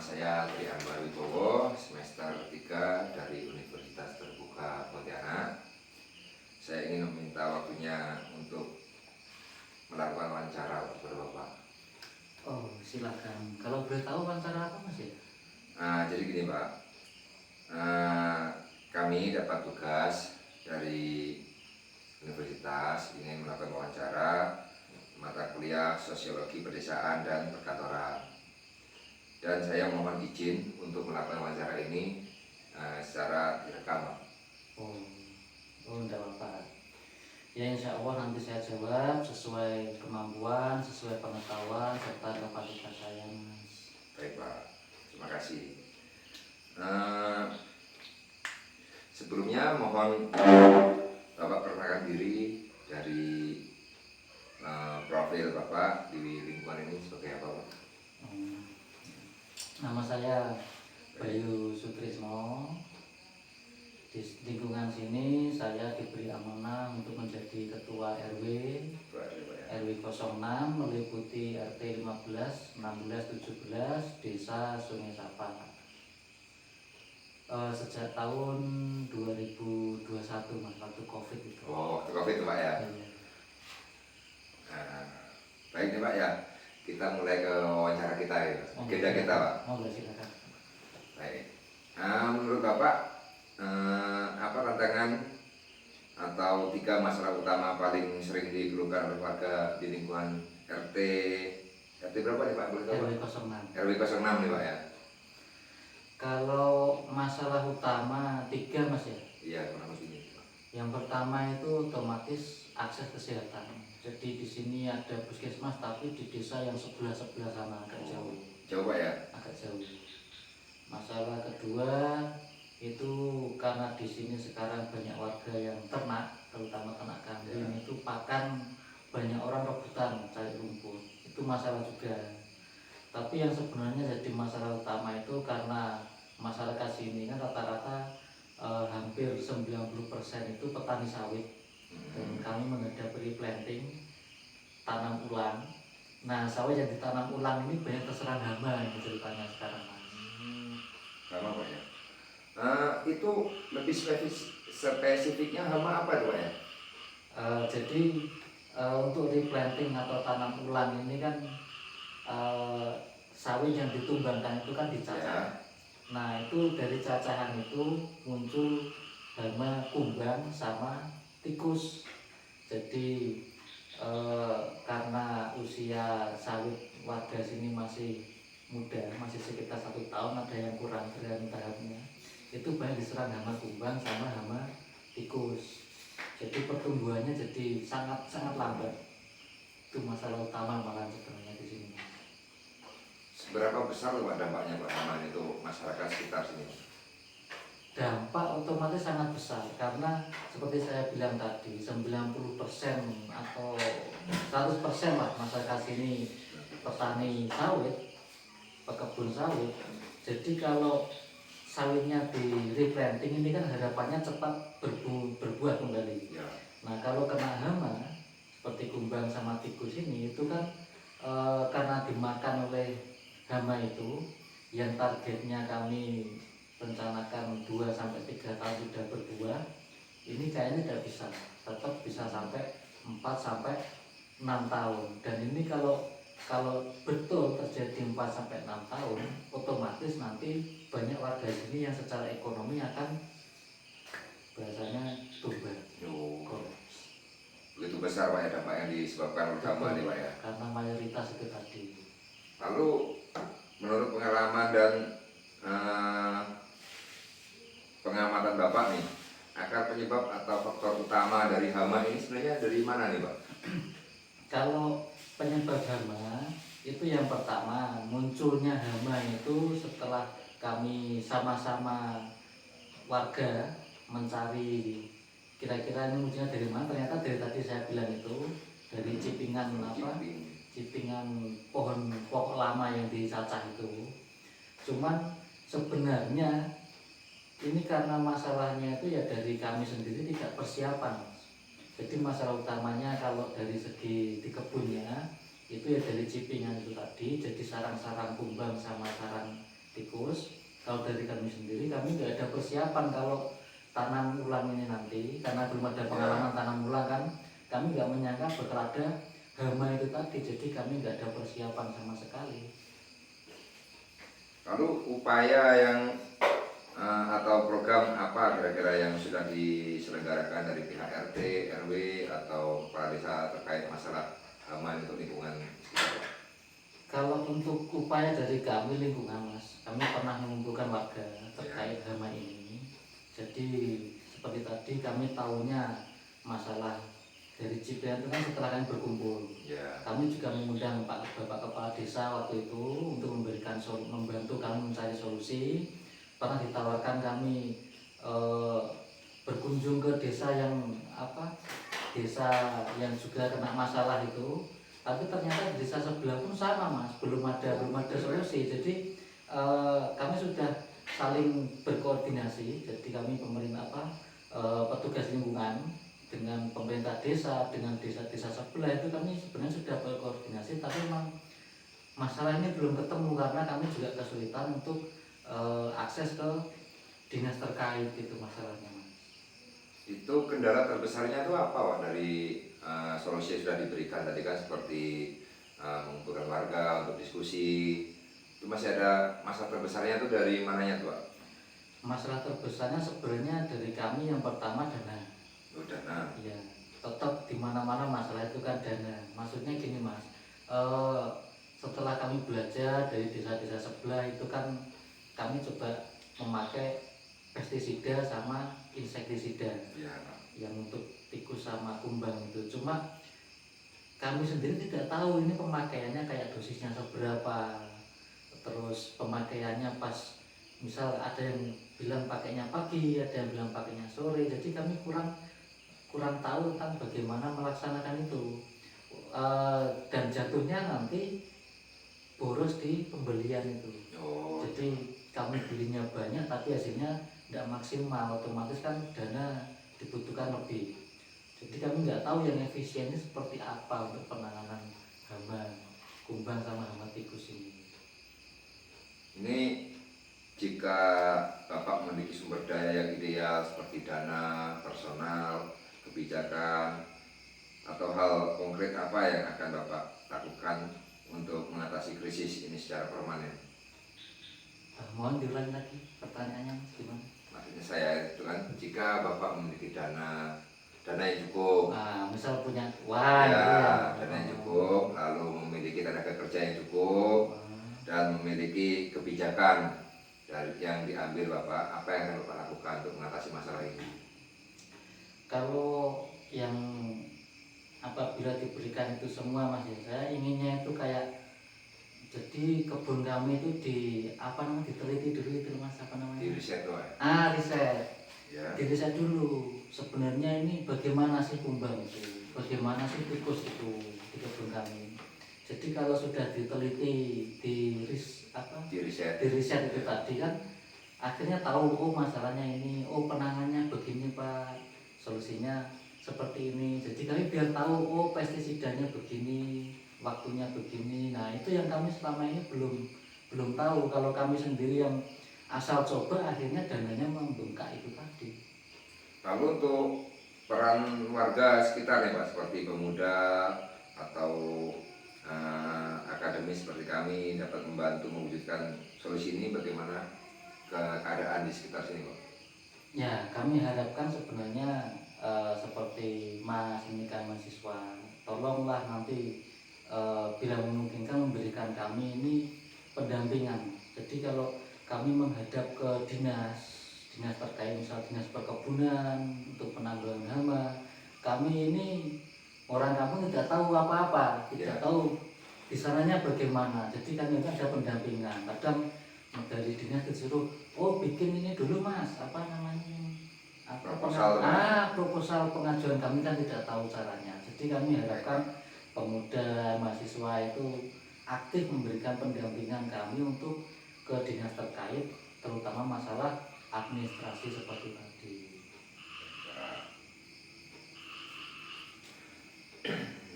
saya Tri Anwar Wibowo, semester 3 dari Universitas Terbuka Pontianak. Saya ingin meminta waktunya untuk melakukan wawancara kepada Bapak. Oh, silakan. Kalau boleh tahu wawancara apa Mas ya? Jadi gini Pak, kami dapat tugas dari universitas ingin melakukan wawancara mata kuliah Sosiologi Pedesaan dan Perkantoran. Dan saya mohon izin untuk melakukan wawancara ini secara direkam. Enggak apa-apa. Ya insya Allah nanti saya jawab sesuai kemampuan, sesuai pengetahuan serta kapasitas saya, Mas. Baik Pak, terima kasih. Sebelumnya mohon Bapak perkenalkan diri dari profil Bapak di lingkungan ini sebagai apa Pak? Nama saya Bayu Sutrisno. Di lingkungan sini saya diberi amanah untuk menjadi ketua RW 06 meliputi RT 15, 16, 17 Desa Sungai Sapa. Sejak tahun 2021 Mas, waktu Covid itu. Oh, waktu Covid itu Pak ya? Iya. Baik nih Pak ya, kita mulai ke wawancara kita ya. Agenda kita Pak. Silakan. Baik. Menurut Bapak apa tantangan atau 3 masalah utama paling sering dikeluhkan oleh warga di lingkungan RT berapa nih Pak? Boleh tahu? RW 06 nih Pak ya. Kalau masalah utama 3 Mas ya. Iya, kurang lebih ini. Yang pertama itu otomatis akses kesehatan. Jadi di sini ada puskesmas tapi di desa yang sebelah sana agak jauh. Jauh Pak ya? Agak jauh. Masalah kedua itu karena di sini sekarang banyak warga yang ternak, terutama ternak kambing ya. Itu pakan banyak orang rebutan cari rumput. Itu masalah juga. Tapi yang sebenarnya jadi masalah utama itu karena masyarakat sini kan rata-rata hampir 90% itu petani sawit. Dan kami menghadapi replanting, tanam ulang. Nah, sawit yang ditanam ulang ini banyak terserang hama ini ceritanya sekarang. Hama Pak ya? Itu lebih spesifiknya hama apa Pak ya? Jadi untuk replanting atau tanam ulang ini kan sawit yang ditumbangkan itu kan dicacah. Ya. Nah itu dari cacahan itu muncul hama kumbang sama tikus. Jadi karena usia sawit warga sini masih muda, masih sekitar 1 tahun, ada yang kurang dari tahapnya, itu banyak diserang hama kumbang sama hama tikus. Jadi pertumbuhannya jadi sangat lambat. Itu masalah utama malah sebenarnya di sini. Seberapa besar Pak dampaknya Pak hama itu masyarakat sekitar sini? Dampak otomatis sangat besar karena seperti saya bilang tadi 90% atau 100% lah masyarakat sini petani sawit, pekebun sawit. Jadi kalau sawitnya di replanting ini kan harapannya cepat berbuah kembali. Ya. Nah kalau kena hama seperti kumbang sama tikus ini itu kan karena dimakan oleh hama itu yang targetnya kami rencanakan 2-3 tahun sudah berbuah, ini kayaknya tidak bisa, tetap bisa sampai 4-6 tahun. Dan ini kalau betul terjadi 4-6 tahun, otomatis nanti banyak warga sini yang secara ekonomi akan bahasanya tumbang. Begitu besar Pak ya dampak yang disebabkan oleh hama nih Pak ya. Karena mayoritas itu tadi. Lalu menurut pengalaman dan pengamatan Bapak nih, akar penyebab atau faktor utama dari hama ini sebenarnya dari mana nih Pak? Kalau penyebab hama itu yang pertama munculnya hama itu setelah kami sama-sama warga mencari kira-kira ini munculnya dari mana. Ternyata dari tadi saya bilang itu dari cipingan pohon pokok lama yang dicacah itu. Cuman sebenarnya ini karena masalahnya itu ya dari kami sendiri tidak persiapan. Jadi masalah utamanya kalau dari segi di kebunnya itu ya dari cipingan itu tadi. Jadi sarang-sarang kumbang sama sarang tikus. Kalau dari kami sendiri, kami nggak ada persiapan kalau tanam ulang ini nanti, karena belum ada pengalaman tanam ulang kan. Kami nggak menyangka bakal ada hama itu tadi, jadi kami nggak ada persiapan sama sekali. Lalu upaya yang atau program apa kira-kira yang sudah diselenggarakan dari pihak RT, RW atau kepala desa terkait masalah hama untuk lingkungan sekitar? Kalau untuk upaya dari kami lingkungan Mas, kami pernah mengumpulkan warga terkait hama ini. Jadi seperti tadi kami tahunya masalah dari Ciprian itu kan setelah kami berkumpul. Kami juga mengundang Bapak Kepala Desa waktu itu untuk membantu kami mencari solusi. Pernah ditawarkan kami berkunjung ke desa desa yang juga kena masalah itu, tapi ternyata di desa sebelah pun sama Mas, belum ada solusi. Jadi kami sudah saling berkoordinasi. Jadi kami petugas lingkungan dengan pemerintah desa, dengan desa-desa sebelah itu kami sebenarnya sudah berkoordinasi, tapi memang masalah ini belum ketemu karena kami juga kesulitan untuk akses ke dinas terkait itu masalahnya Mas. Itu kendala terbesarnya itu apa Wak, dari solusi yang sudah diberikan tadi kan seperti mengumpulkan warga untuk diskusi, itu masih ada masalah terbesarnya itu dari mananya tuh Wak? Masalah terbesarnya sebenarnya dari kami yang pertama dana. Dana. Iya, tetap di mana-mana masalah itu kan dana. Maksudnya gini Mas, setelah kami belajar dari desa-desa sebelah itu kan kami coba memakai pestisida sama insektisida yang untuk tikus sama kumbang itu. Cuma kami sendiri tidak tahu ini pemakaiannya kayak dosisnya seberapa, terus pemakaiannya pas misal ada yang bilang pakainya pagi, ada yang bilang pakainya sore. Jadi kami kurang tahu tentang bagaimana melaksanakan itu. Dan jatuhnya nanti boros di pembelian itu. Jadi kami belinya banyak tapi hasilnya tidak maksimal, otomatis kan dana dibutuhkan lebih. Jadi kami nggak tahu yang efisiennya seperti apa untuk penanganan hama kumbang sama hama tikus ini. Ini jika Bapak memiliki sumber daya yang ideal seperti dana, personal, kebijakan, atau hal konkret apa yang akan Bapak lakukan untuk mengatasi krisis ini secara permanen? Mohon diulangi lagi pertanyaannya Mas, gimana? Maksudnya saya itu kan, jika Bapak memiliki dana yang cukup, misal punya dana yang cukup, lalu memiliki tenaga kerja yang cukup, dan memiliki kebijakan dari yang diambil Bapak, apa yang akan Bapak lakukan untuk mengatasi masalah ini? Kalau yang apabila diberikan itu semua Mas, saya inginnya itu kayak, jadi kebun kami itu diteliti dulu itu Mas, Riset tuh. Riset. Diriset dulu sebenarnya ini bagaimana sih kumbang itu, bagaimana sih tikus itu di kebun kami. Jadi kalau sudah diteliti, diriset itu tadi kan akhirnya tahu masalahnya ini, penanganannya begini Pak, solusinya seperti ini. Jadi kami biar tahu pestisidanya begini, waktunya begini. Nah itu yang kami selama ini belum tahu. Kalau kami sendiri yang asal coba akhirnya dananya membengkak itu tadi. Lalu untuk peran warga sekitar ya Pak, seperti pemuda atau akademis seperti kami dapat membantu mewujudkan solusi ini, bagaimana keadaan di sekitar sini Pak? Ya kami harapkan sebenarnya seperti Mas ini kan mahasiswa, tolonglah nanti bila memungkinkan memberikan kami ini pendampingan. Jadi kalau kami menghadap ke dinas terkait, misal dinas perkebunan untuk penanggulangan hama, kami ini orang kampung tidak tahu apa-apa, tidak tahu di sananya bagaimana. Jadi kami ada pendampingan. Kadang dari dinas disuruh bikin ini dulu Mas, proposal pengajuan, kami kan tidak tahu caranya. Jadi kami harapkan pemuda mahasiswa itu aktif memberikan pendampingan kami untuk ke dinas terkait, terutama masalah administrasi seperti tadi.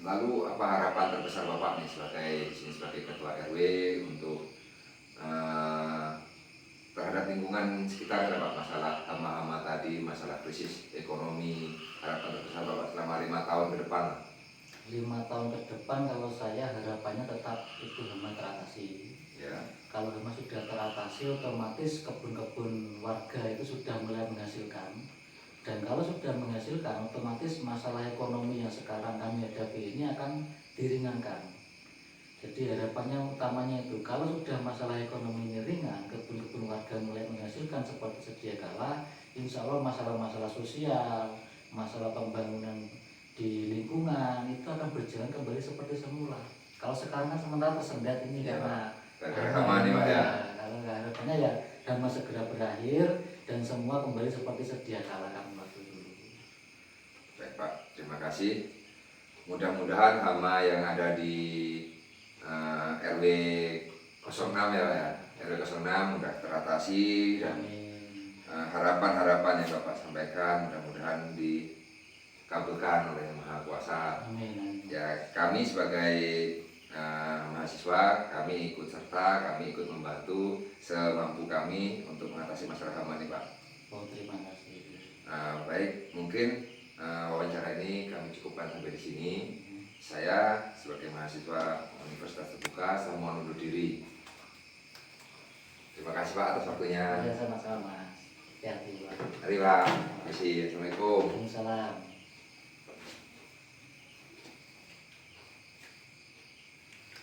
Lalu apa harapan terbesar Bapak nih sebagai ketua RW untuk lingkungan sekitar ada Pak, masalah hama-hama tadi, masalah krisis ekonomi, harapan terbesar Bapak selama 5 tahun ke depan. 5 tahun ke depan kalau saya harapannya tetap itu hama teratasi. Ya, Kalau hama sudah teratasi, otomatis kebun-kebun warga itu sudah mulai menghasilkan. Dan kalau sudah menghasilkan, otomatis masalah ekonomi yang sekarang kami hadapi ini akan diringankan. Jadi harapannya utamanya itu, kalau sudah masalah ekonomi ini ringan, kebun-kebun warga mulai menghasilkan seperti sedia kala, insya Allah masalah-masalah sosial, masalah pembangunan di lingkungan itu akan berjalan kembali seperti semula. Kalau sekarang kan sementara tersendat ini Ya, karena gara-gara hama nih Pak ya. Kalau harapannya ya hama segera berakhir dan semua kembali seperti sedia kala kami waktu dulu. Baik Pak, terima kasih. Mudah-mudahan hama yang ada di RW 06 ya Pak ya, RW 06 mudah teratasi dan Amin. harapan-harapan yang Bapak sampaikan mudah-mudahan dikabulkan oleh Yang Maha Kuasa. Amin. Ya, kami sebagai mahasiswa, kami ikut serta, kami ikut membantu semampu kami untuk mengatasi masalah hama ini Pak. Oh, terima kasih. Baik, mungkin wawancara ini kami cukupkan sampai di sini. Saya sebagai mahasiswa Universitas Terbuka, saya mohon undur diri. Terima kasih Pak atas waktunya. Ya sama-sama. Hati-hati Pak. Mari Pak. Terima kasih. Assalamualaikum. Waalaikumsalam.